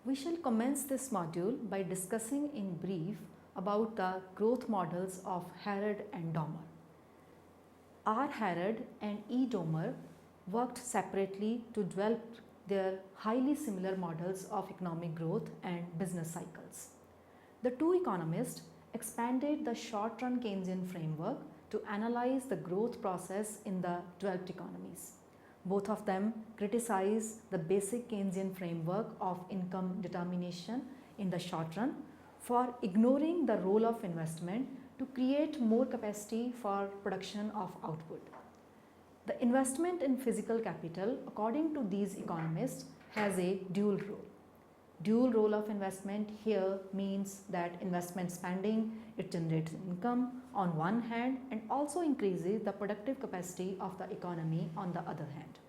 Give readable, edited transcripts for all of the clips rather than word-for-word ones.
We shall commence this module by discussing in brief about the growth models of Harrod and Domar. R. Harrod and E. Domar worked separately to develop their highly similar models of economic growth and business cycles. The two economists expanded the short-run Keynesian framework to analyze the growth process in the developed economies. Both of them criticize the basic Keynesian framework of income determination in the short run for ignoring the role of investment to create more capacity for production of output. The investment in physical capital, according to these economists, has a dual role. Dual role of investment here means that investment spending, it generates income on one hand and also increases the productive capacity of the economy on the other hand.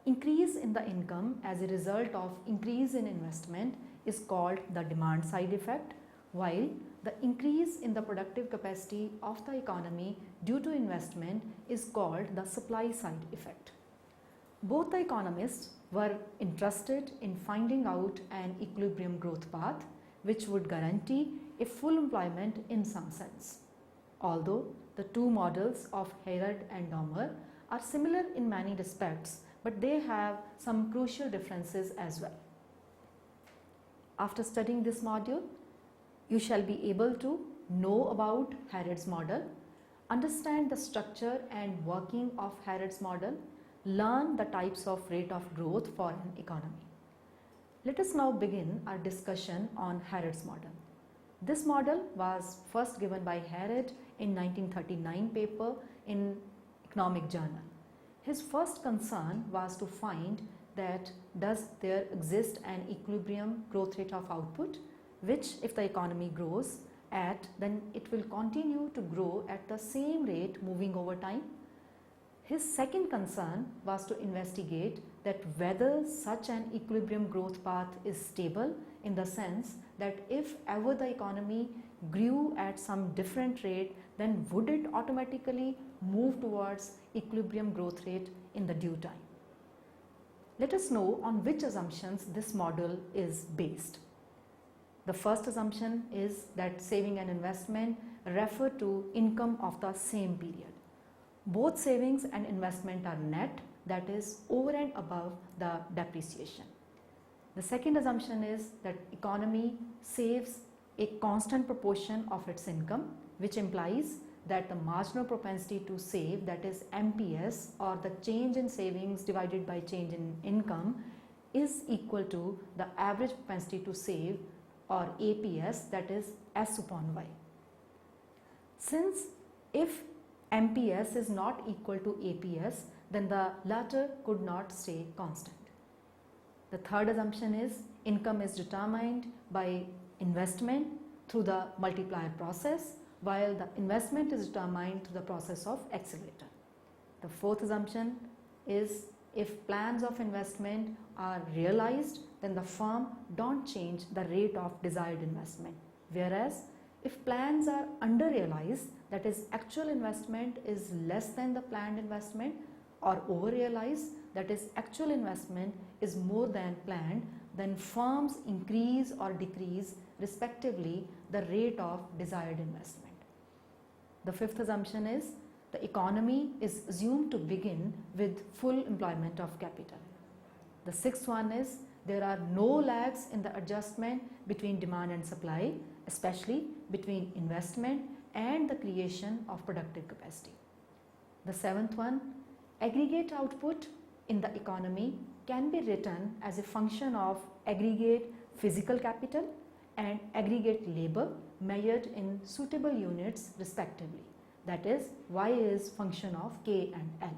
Increase in the income as a result of increase in investment is called the demand side effect, while the increase in the productive capacity of the economy due to investment is called the supply side effect. Both the economists were interested in finding out an equilibrium growth path which would guarantee a full employment in some sense. Although the two models of Harrod and Domar are similar in many respects, but they have some crucial differences as well. After studying this module, you shall be able to know about Harrod's model, understand the structure and working of Harrod's model, learn the types of rate of growth for an economy. Let us now begin our discussion on Harrod's model. This model was first given by Harrod in 1939 paper in Economic Journal. His first concern was to find that does there exist an equilibrium growth rate of output, which if the economy grows at, then it will continue to grow at the same rate moving over time. His second concern was to investigate that whether such an equilibrium growth path is stable, in the sense that if ever the economy grew at some different rate, then would it automatically move towards equilibrium growth rate in the due time. Let us know on which assumptions this model is based. The first assumption is that saving and investment refer to income of the same period. Both savings and investment are net, that is over and above the depreciation. The second assumption is that economy saves a constant proportion of its income, which implies that the marginal propensity to save, that is MPS, or the change in savings divided by change in income, is equal to the average propensity to save, or APS, that is S upon Y. Since if MPS is not equal to APS, then the latter could not stay constant. The third assumption is income is determined by investment through the multiplier process, while the investment is determined through the process of accelerator. The fourth assumption is if plans of investment are realized, then the firm don't change the rate of desired investment. Whereas if plans are under-realized, that is actual investment is less than the planned investment, or over-realized, that is actual investment is more than planned, then firms increase or decrease respectively the rate of desired investment. The fifth assumption is the economy is assumed to begin with full employment of capital. The sixth one is there are no lags in the adjustment between demand and supply, especially between investment and the creation of productive capacity. The seventh one, aggregate output in the economy can be written as a function of aggregate physical capital and aggregate labor measured in suitable units respectively. That is, Y is function of K and L.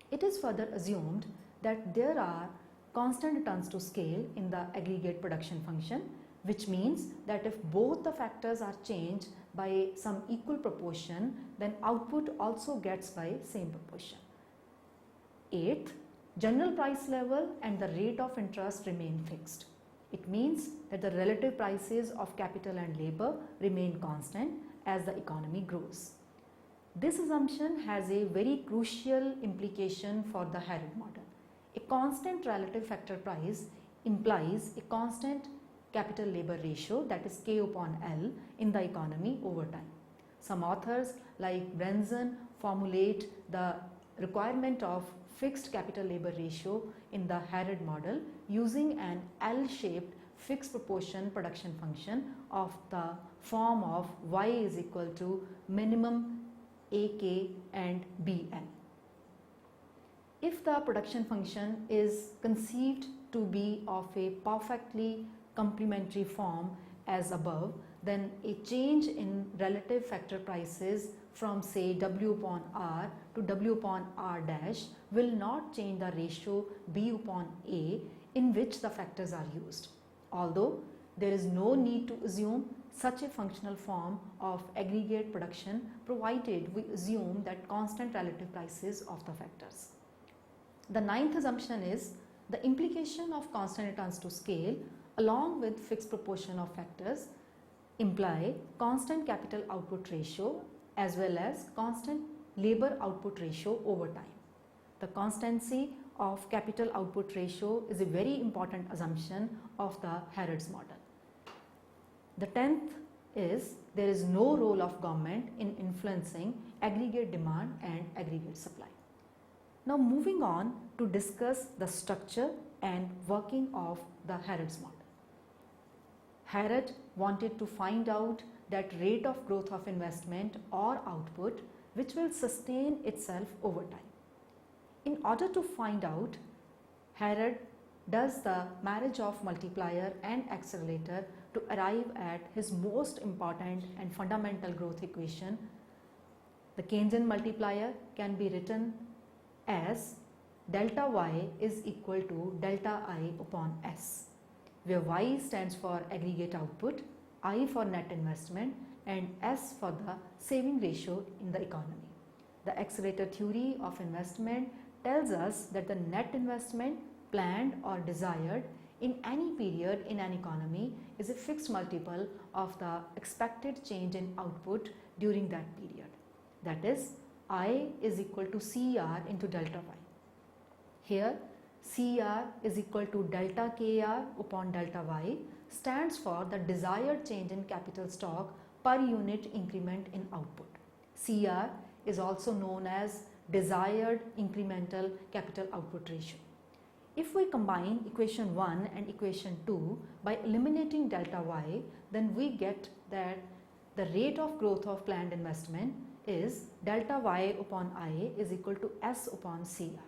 It is further assumed that there are constant returns to scale in the aggregate production function, which means that if both the factors are changed by some equal proportion, then output also gets by same proportion. Eighth, general price level and the rate of interest remain fixed. It means that the relative prices of capital and labor remain constant as the economy grows. This assumption has a very crucial implication for the Harrod model. A constant relative factor price implies a constant capital labor ratio, that is K upon L, in the economy over time. Some authors like Brenson formulate the requirement of fixed capital labor ratio in the Harrod model using an L-shaped fixed proportion production function of the form of y is equal to minimum AK and BL. If the production function is conceived to be of a perfectly complementary form as above, then a change in relative factor prices from say W upon R to W upon R dash will not change the ratio B upon A in which the factors are used. Although there is no need to assume such a functional form of aggregate production provided we assume that constant relative prices of the factors. The ninth assumption is the implication of constant returns to scale along with fixed proportion of factors imply constant capital output ratio as well as constant labor output ratio over time. The constancy of capital output ratio is a very important assumption of the Harrod's model. The 10th is there is no role of government in influencing aggregate demand and aggregate supply. Now moving on to discuss the structure and working of the Harrod's model. Harrod wanted to find out that rate of growth of investment or output which will sustain itself over time. In order to find out, Harrod does the marriage of multiplier and accelerator to arrive at his most important and fundamental growth equation. The Keynesian multiplier can be written as delta y is equal to delta I upon S, where y stands for aggregate output, I for net investment and S for the saving ratio in the economy. The accelerator theory of investment tells us that the net investment planned or desired in any period in an economy is a fixed multiple of the expected change in output during that period. That is, I is equal to CR into delta Y. Here, CR is equal to delta KR upon delta Y stands for the desired change in capital stock per unit increment in output. CR is also known as desired incremental capital output ratio. If we combine equation 1 and equation 2 by eliminating delta Y, then we get that the rate of growth of planned investment is delta Y upon I is equal to S upon CR.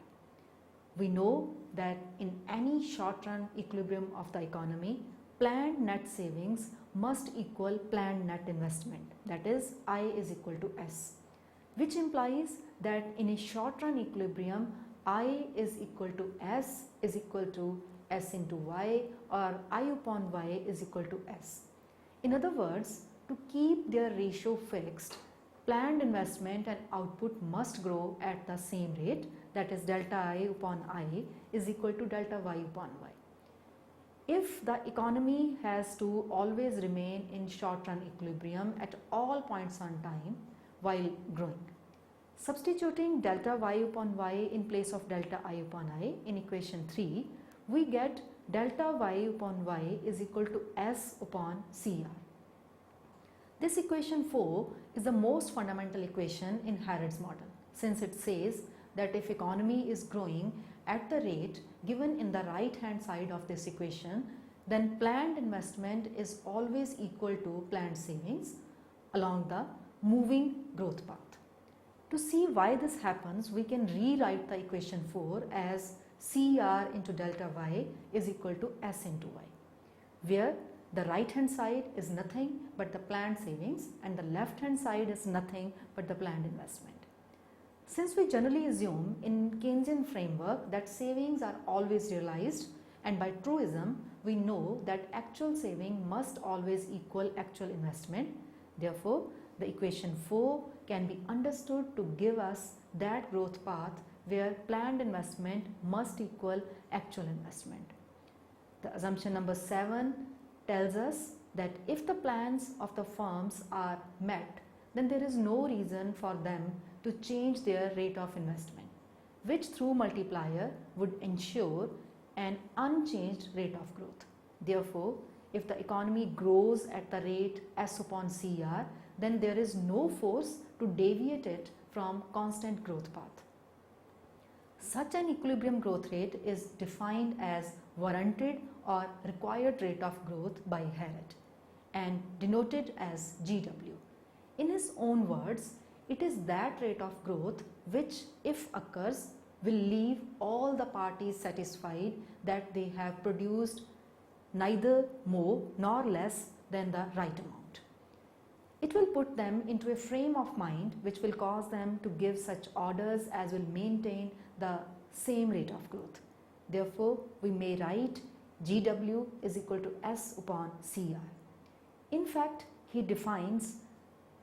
We know that in any short-run equilibrium of the economy, planned net savings must equal planned net investment, that is I is equal to S, which implies that in a short-run equilibrium, I is equal to S is equal to S into Y or I upon Y is equal to S. In other words, to keep their ratio fixed, planned investment and output must grow at the same rate, that is delta I upon I is equal to delta Y upon Y. If the economy has to always remain in short-run equilibrium at all points on time while growing, substituting delta Y upon Y in place of delta I upon I in equation 3, we get delta Y upon Y is equal to S upon CR. This equation 4 is the most fundamental equation in Harrod's model, since it says that if economy is growing at the rate given in the right hand side of this equation, then planned investment is always equal to planned savings along the moving growth path. To see why this happens, we can rewrite the equation 4 as CR into delta Y is equal to S into Y, where the right hand side is nothing but the planned savings and the left hand side is nothing but the planned investment. Since we generally assume in Keynesian framework that savings are always realized, and by truism we know that actual saving must always equal actual investment, therefore the equation 4 can be understood to give us that growth path where planned investment must equal actual investment. The assumption number 7 tells us that if the plans of the firms are met, then there is no reason for them to change their rate of investment, which through multiplier would ensure an unchanged rate of growth. Therefore, if the economy grows at the rate S upon CR, then there is no force to deviate it from constant growth path. Such an equilibrium growth rate is defined as warranted or required rate of growth by Harrod and denoted as GW. In his own words, it is that rate of growth which, if occurs, will leave all the parties satisfied that they have produced neither more nor less than the right amount. It will put them into a frame of mind which will cause them to give such orders as will maintain the same rate of growth. Therefore, we may write GW is equal to S upon CR. In fact, he defines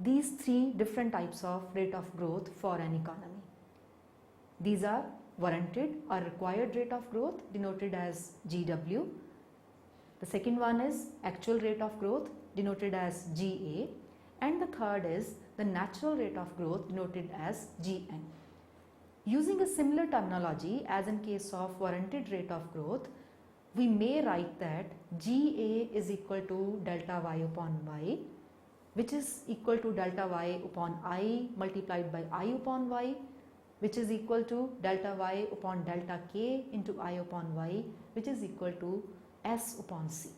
these three different types of rate of growth for an economy. These are warranted or required rate of growth denoted as GW. The second one is actual rate of growth denoted as GA, and the third is the natural rate of growth denoted as GN. Using a similar terminology as in case of warranted rate of growth, we may write that GA is equal to delta Y upon Y, which is equal to delta Y upon I multiplied by I upon Y, which is equal to delta Y upon delta K into I upon Y, which is equal to S upon C.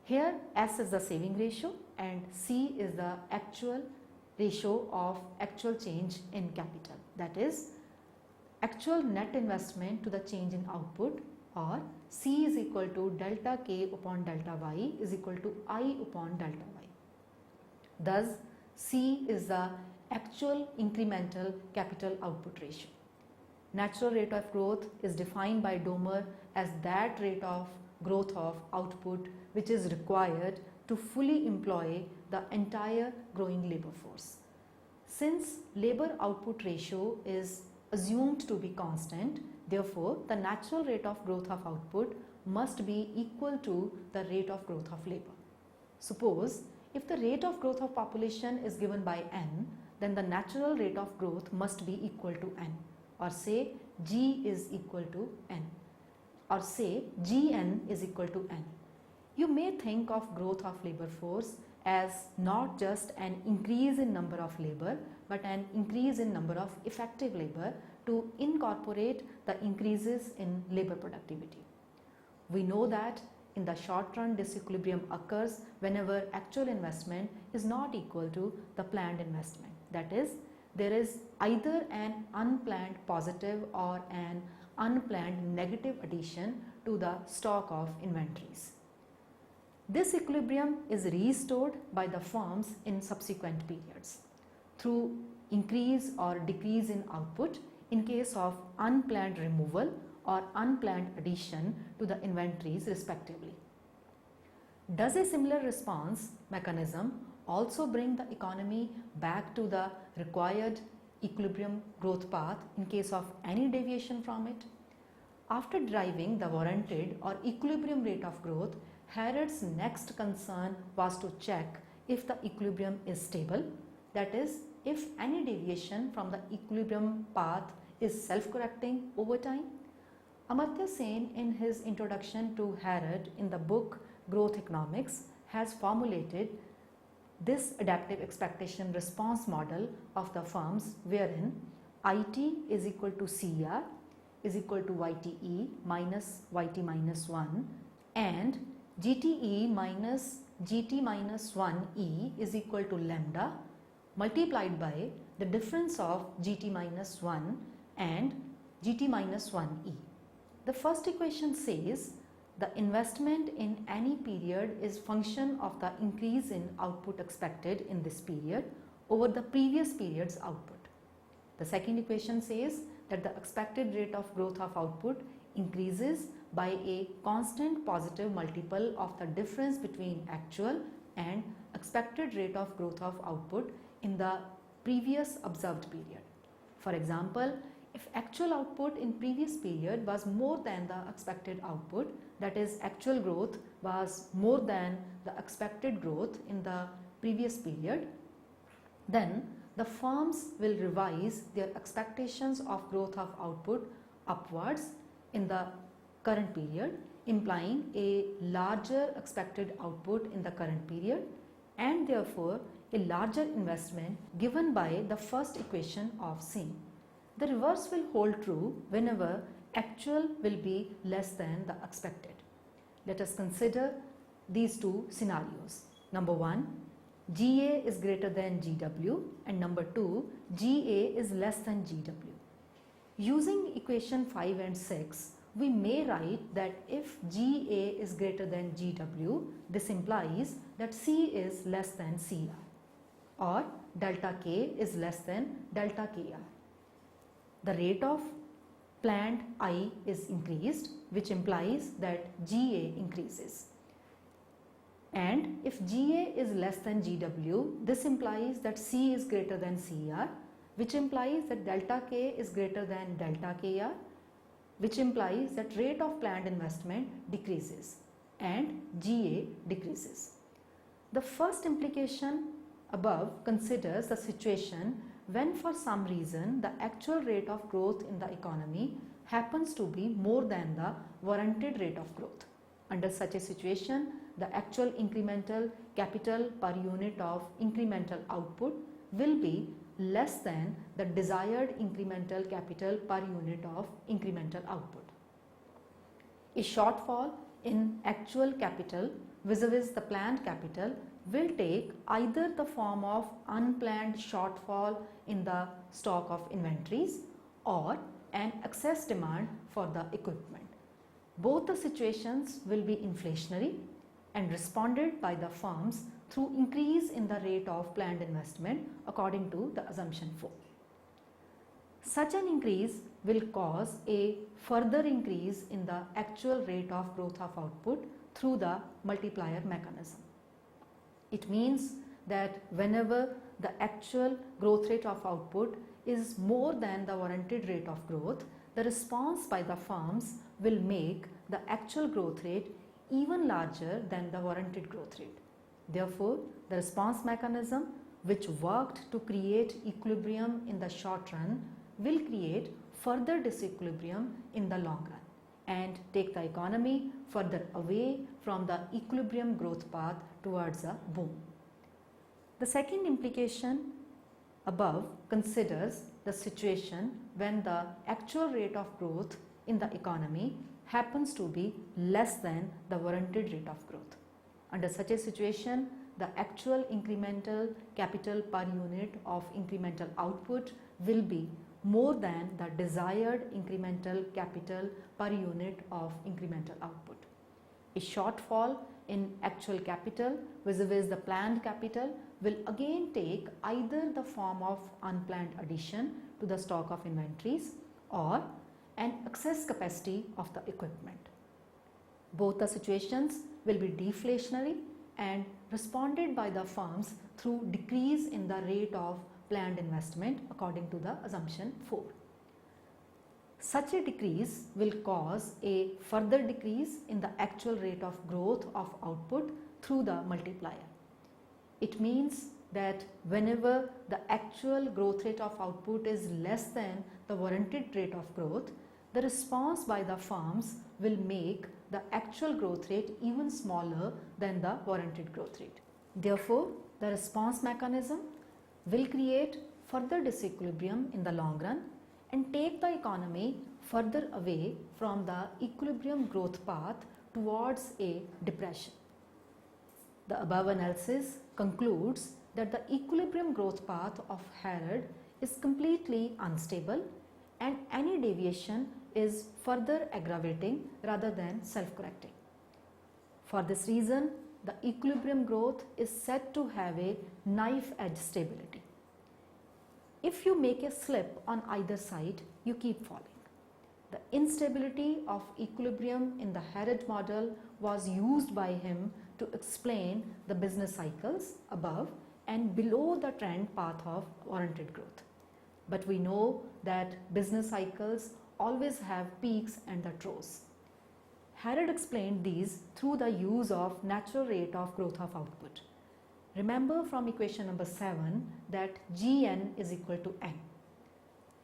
Here S is the saving ratio and C is the actual ratio of actual change in capital, that is actual net investment to the change in output, or C is equal to delta K upon delta Y is equal to I upon delta Y. Thus, C is the actual incremental capital output ratio. Natural rate of growth is defined by Domar as that rate of growth of output which is required to fully employ the entire growing labor force. Since labor output ratio is assumed to be constant, therefore the natural rate of growth of output must be equal to the rate of growth of labor. Suppose if the rate of growth of population is given by n, then the natural rate of growth must be equal to n, or say G is equal to n, or say Gn is equal to n. You may think of growth of labor force as not just an increase in number of labor, but an increase in number of effective labor to incorporate the increases in labor productivity. We know that in the short run disequilibrium occurs whenever actual investment is not equal to the planned investment. That is, there is either an unplanned positive or an unplanned negative addition to the stock of inventories. This equilibrium is restored by the firms in subsequent periods through increase or decrease in output in case of unplanned removal or unplanned addition to the inventories respectively. Does a similar response mechanism also bring the economy back to the required equilibrium growth path in case of any deviation from it? After deriving the warranted or equilibrium rate of growth, Harrod's next concern was to check if the equilibrium is stable, that is, if any deviation from the equilibrium path is self-correcting over time. Amartya Sen, in his introduction to Harrod in the book Growth Economics, has formulated this adaptive expectation response model of the firms wherein IT is equal to CR is equal to YTE minus YT minus 1 and GTE minus GT minus 1E is equal to lambda multiplied by the difference of GT minus 1 and GT minus 1E. The first equation says the investment in any period is function of the increase in output expected in this period over the previous period's output. The second equation says that the expected rate of growth of output increases by a constant positive multiple of the difference between actual and expected rate of growth of output in the previous observed period. For example, if actual output in previous period was more than the expected output, that is actual growth was more than the expected growth in the previous period, then the firms will revise their expectations of growth of output upwards in the current period, implying a larger expected output in the current period and therefore a larger investment given by the first equation of same. The reverse will hold true whenever actual will be less than the expected. Let us consider these two scenarios. Number 1, GA is greater than GW, and number 2, GA is less than GW. Using equation 5 and 6, we may write that if GA is greater than GW, this implies that C is less than CR, or delta K is less than delta KR. The rate of planned I is increased, which implies that GA increases. And if GA is less than GW, this implies that C is greater than CR, which implies that delta K is greater than delta KR, which implies that rate of planned investment decreases and GA decreases. The first implication above considers the situation when for some reason the actual rate of growth in the economy happens to be more than the warranted rate of growth. Under such a situation, the actual incremental capital per unit of incremental output will be less than the desired incremental capital per unit of incremental output. A shortfall in actual capital vis-a-vis the planned capital will take either the form of unplanned shortfall in the stock of inventories or an excess demand for the equipment. Both the situations will be inflationary and responded by the firms through increase in the rate of planned investment according to the assumption 4. Such an increase will cause a further increase in the actual rate of growth of output through the multiplier mechanism. It means that whenever the actual growth rate of output is more than the warranted rate of growth, the response by the firms will make the actual growth rate even larger than the warranted growth rate. Therefore, the response mechanism which worked to create equilibrium in the short run will create further disequilibrium in the long run and take the economy further away from the equilibrium growth path towards a boom. The second implication above considers the situation when the actual rate of growth in the economy happens to be less than the warranted rate of growth. Under such a situation, the actual incremental capital per unit of incremental output will be more than the desired incremental capital per unit of incremental output. A shortfall in actual capital vis-a-vis the planned capital will again take either the form of unplanned addition to the stock of inventories or an excess capacity of the equipment. Both the situations will be deflationary and responded by the firms through decrease in the rate of planned investment according to the assumption 4. Such a decrease will cause a further decrease in the actual rate of growth of output through the multiplier. It means that whenever the actual growth rate of output is less than the warranted rate of growth, the response by the firms will make the actual growth rate even smaller than the warranted growth rate. Therefore, the response mechanism will create further disequilibrium in the long run and take the economy further away from the equilibrium growth path towards a depression. The above analysis concludes that the equilibrium growth path of Harrod is completely unstable and any deviation is further aggravating rather than self-correcting. For this reason, the equilibrium growth is said to have a knife-edge stability. If you make a slip on either side, you keep falling. The instability of equilibrium in the Harrod model was used by him to explain the business cycles above and below the trend path of warranted growth. But we know that business cycles always have peaks and the troughs. Harrod explained these through the use of natural rate of growth of output. Remember from equation number 7 that Gn is equal to n.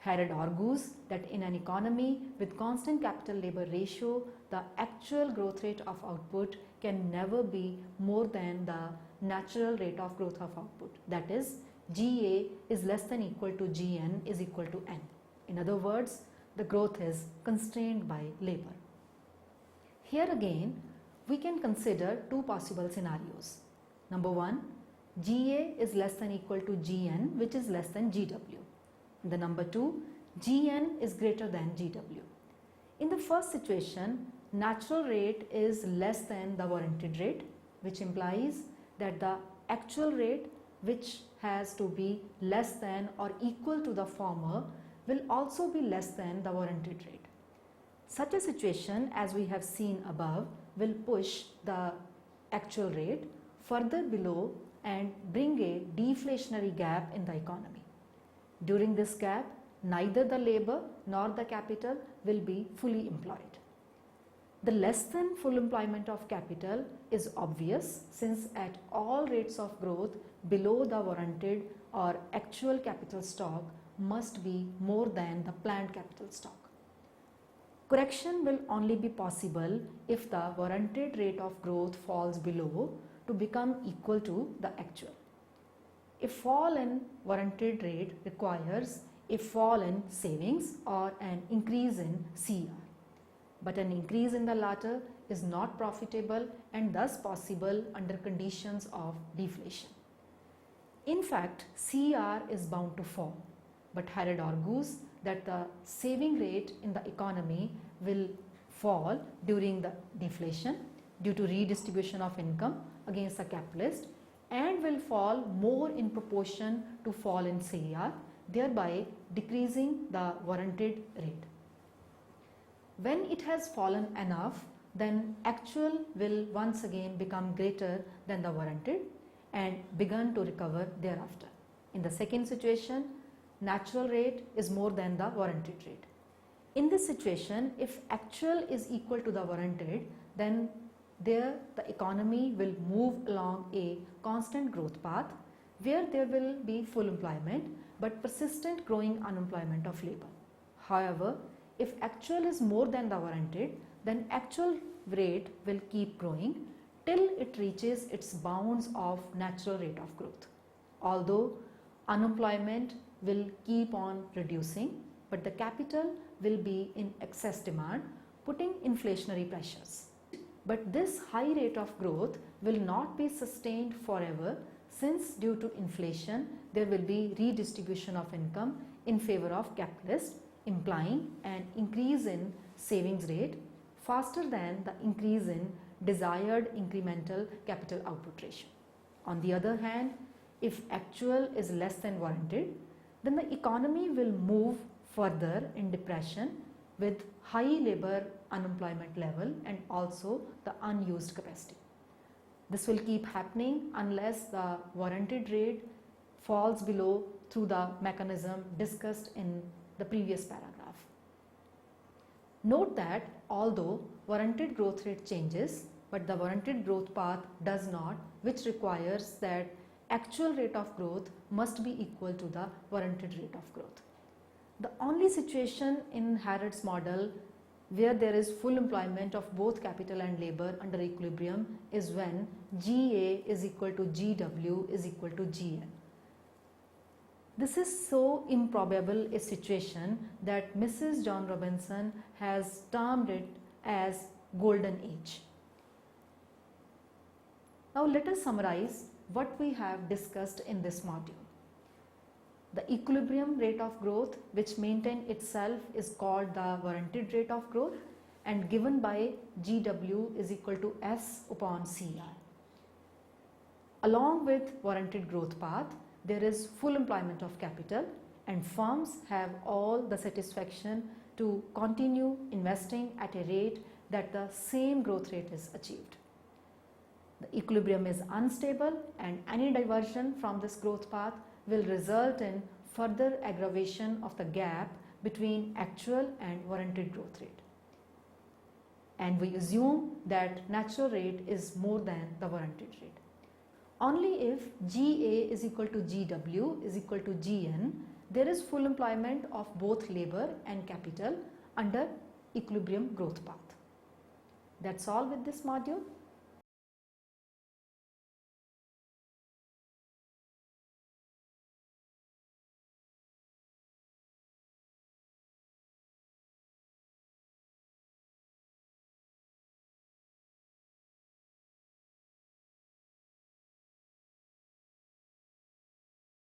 Harrod argues that in an economy with constant capital labor ratio, the actual growth rate of output can never be more than the natural rate of growth of output. That is, GA is less than equal to GN is equal to N. In other words, the growth is constrained by labor. Here again, we can consider two possible scenarios. Number one, GA is less than equal to GN, which is less than GW. The number two, GN is greater than GW. In the first situation, natural rate is less than the warranted rate, which implies that the actual rate, which has to be less than or equal to the former, will also be less than the warranted rate. Such a situation, as we have seen above, will push the actual rate further below and bring a deflationary gap in the economy. During this gap, neither the labor nor the capital will be fully employed. The less than full employment of capital is obvious, since at all rates of growth below the warranted or actual capital stock must be more than the planned capital stock. Correction will only be possible if the warranted rate of growth falls below to become equal to the actual. A fall in warranted rate requires a fall in savings or an increase in CR. But an increase in the latter is not profitable and thus possible under conditions of deflation. In fact, CR is bound to fall, but Harrod argues that the saving rate in the economy will fall during the deflation due to redistribution of income against the capitalist, and will fall more in proportion to fall in CR, thereby decreasing the warranted rate. When it has fallen enough, then actual will once again become greater than the warranted and begin to recover thereafter. In the second situation, natural rate is more than the warranted rate. In this situation, if actual is equal to the warranted, then there the economy will move along a constant growth path where there will be full employment but persistent growing unemployment of labor. However, if actual is more than the warranted, then actual rate will keep growing till it reaches its bounds of natural rate of growth. Although unemployment will keep on reducing, but the capital will be in excess demand, putting inflationary pressures. But this high rate of growth will not be sustained forever, since due to inflation there will be redistribution of income in favor of capitalists, implying an increase in savings rate faster than the increase in desired incremental capital output ratio. On the other hand, if actual is less than warranted, then the economy will move further in depression with high labor unemployment level and also the unused capacity. This will keep happening unless the warranted rate falls below through the mechanism discussed in the previous paragraph. Note that although warranted growth rate changes, but the warranted growth path does not, which requires that actual rate of growth must be equal to the warranted rate of growth. The only situation in Harrod's model where there is full employment of both capital and labor under equilibrium is when GA is equal to GW is equal to GN. This is so improbable a situation that Mrs. John Robinson has termed it as golden age. Now let us summarize what we have discussed in this module. The equilibrium rate of growth, which maintains itself, is called the warranted rate of growth and given by GW is equal to S upon CR. Along with warranted growth path, there is full employment of capital and firms have all the satisfaction to continue investing at a rate that the same growth rate is achieved. The equilibrium is unstable and any diversion from this growth path will result in further aggravation of the gap between actual and warranted growth rate. And we assume that natural rate is more than the warranted rate. Only if GA is equal to GW is equal to GN, there is full employment of both labor and capital under equilibrium growth path. That's all with this module.